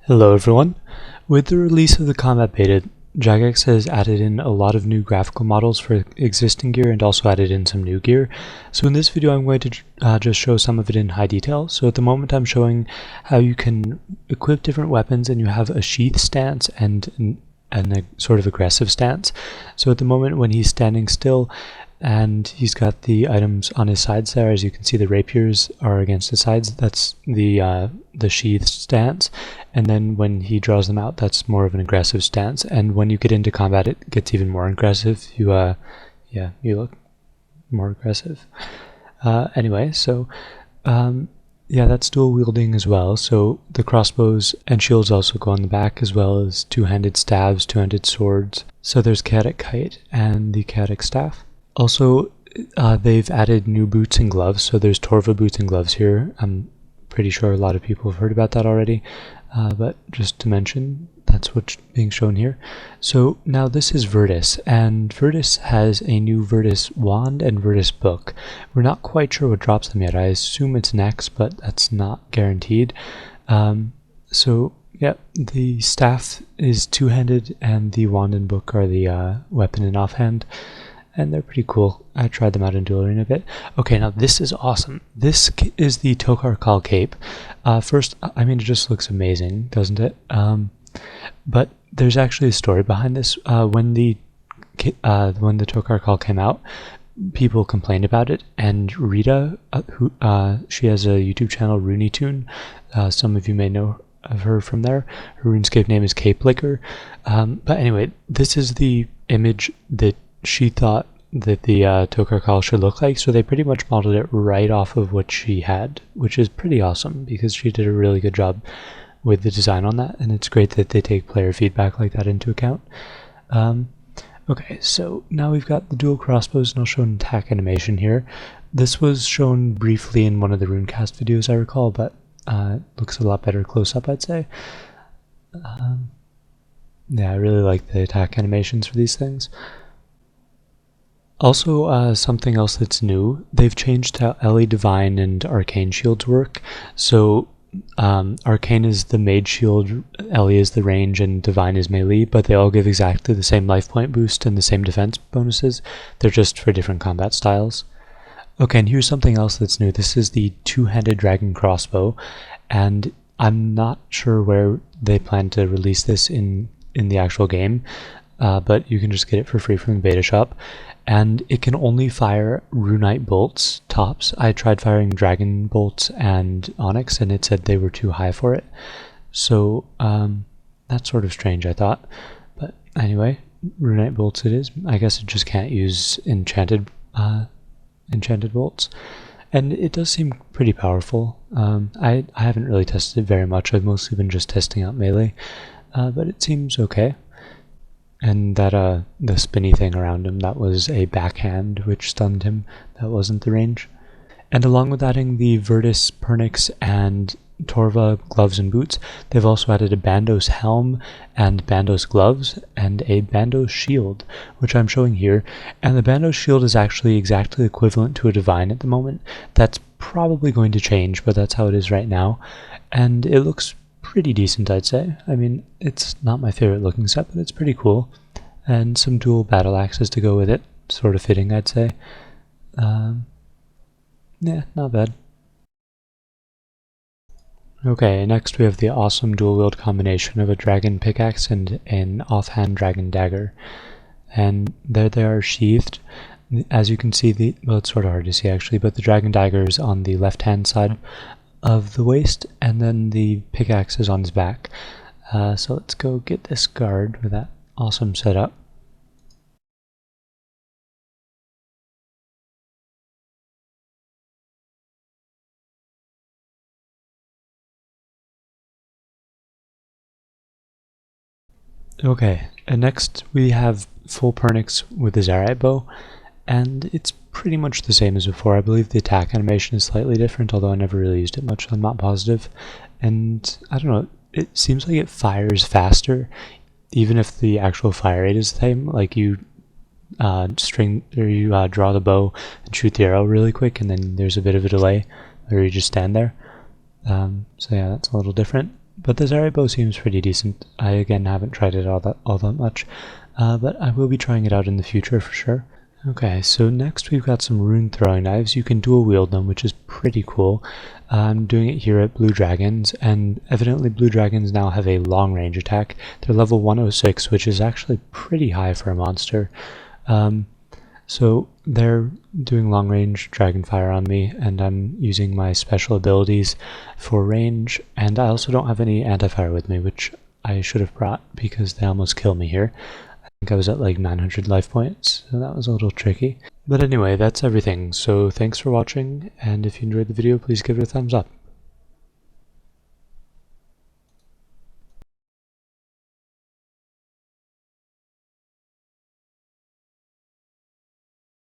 Hello everyone. With the release of the combat beta, Jagex has added in a lot of new graphical models for existing gear and also added in some new gear. So in this video I'm going to just show some of it in high detail. So at the moment I'm showing how you can equip different weapons and you have a sheath stance and a sort of aggressive stance. So at the moment when he's standing still and he's got the items on his sides there, as you can see the rapiers are against his sides, that's the sheath stance, and then when he draws them out that's more of an aggressive stance, and when you get into combat it gets even more aggressive. You look more aggressive. Anyway, so that's dual wielding as well, so the crossbows and shields also go on the back, as well as two-handed stabs, two-handed swords. So there's chaotic kite and the chaotic staff. Also, they've added new boots and gloves, so there's Torva boots and gloves here. I'm pretty sure a lot of people have heard about that already, but just to mention, that's what's being shown here. So now this is Virtus, and Virtus has a new Virtus wand and Virtus book. We're not quite sure what drops them yet. I assume it's next, but that's not guaranteed. So yeah, the staff is two-handed, and the wand and book are the weapon and offhand. And they're pretty cool. I tried them out in Duel Arena a bit. Okay, now this is awesome. This is the TokHaar-Kal cape. First, I mean, it just looks amazing, doesn't it? But there's actually a story behind this. When the TokHaar-Kal came out, people complained about it, and Rita, she has a YouTube channel, RuneTune. Some of you may know of her from there. Her RuneScape name is Cape Licker. But anyway, this is the image that she thought that the TokHaar-Kal should look like, so they pretty much modeled it right off of what she had, which is pretty awesome because she did a really good job with the design on that, and it's great that they take player feedback like that into account. Okay, so now we've got the dual crossbows, and I'll show an attack animation here. This was shown briefly in one of the Runecast videos I recall, but looks a lot better close up, I'd say. Yeah, I really like the attack animations for these things. Also, something else that's new, they've changed how Ellie, Divine, and Arcane shields work. So, Arcane is the mage shield, Ellie is the range, and Divine is melee, but they all give exactly the same life point boost and the same defense bonuses. They're just for different combat styles. Okay, and here's something else that's new. This is the two-handed dragon crossbow, and I'm not sure where they plan to release this in the actual game, but you can just get it for free from the beta shop. And it can only fire runite bolts, tops. I tried firing dragon bolts and onyx, and it said they were too high for it. So that's sort of strange, I thought. But anyway, runite bolts it is. I guess it just can't use enchanted bolts. And it does seem pretty powerful. I haven't really tested it very much. I've mostly been just testing out melee, but it seems okay. And that the spinny thing around him, that was a backhand which stunned him. That wasn't the range. And along with adding the Virtus, Pernix, and Torva gloves and boots, they've also added a Bandos helm and Bandos gloves and a Bandos shield, which I'm showing here. And the Bandos shield is actually exactly equivalent to a Divine at the moment. That's probably going to change, but that's how it is right now. And it looks pretty decent, I'd say. I mean, it's not my favorite looking set, but it's pretty cool. And some dual battle axes to go with it. Sort of fitting, I'd say. Yeah, not bad. Okay, next we have the awesome dual wield combination of a dragon pickaxe and an offhand dragon dagger. And there they are sheathed. As you can see, well, it's sort of hard to see actually, but the dragon dagger is on the left hand side of the waist, and then the pickaxe is on his back. So let's go get this guard with that awesome setup. Okay, and next we have full Pernix with the Zaryte bow, and it's pretty much the same as before. I believe the attack animation is slightly different, although I never really used it much, so I'm not positive. And I don't know, it seems like it fires faster, even if the actual fire rate is the same. Like you draw the bow and shoot the arrow really quick, and then there's a bit of a delay, or you just stand there. So yeah, that's a little different. But the Zaryte bow seems pretty decent. I again haven't tried it all that much, but I will be trying it out in the future for sure. Okay, so next we've got some rune throwing knives. You can dual wield them, which is pretty cool. I'm doing it here at Blue Dragons, and evidently Blue Dragons now have a long range attack. They're level 106, which is actually pretty high for a monster. So they're doing long range dragon fire on me, and I'm using my special abilities for range, and I also don't have any anti-fire with me, which I should have brought because they almost killed me here. I think I was at like 900 life points, so that was a little tricky. But anyway, that's everything, so thanks for watching, and if you enjoyed the video, please give it a thumbs up.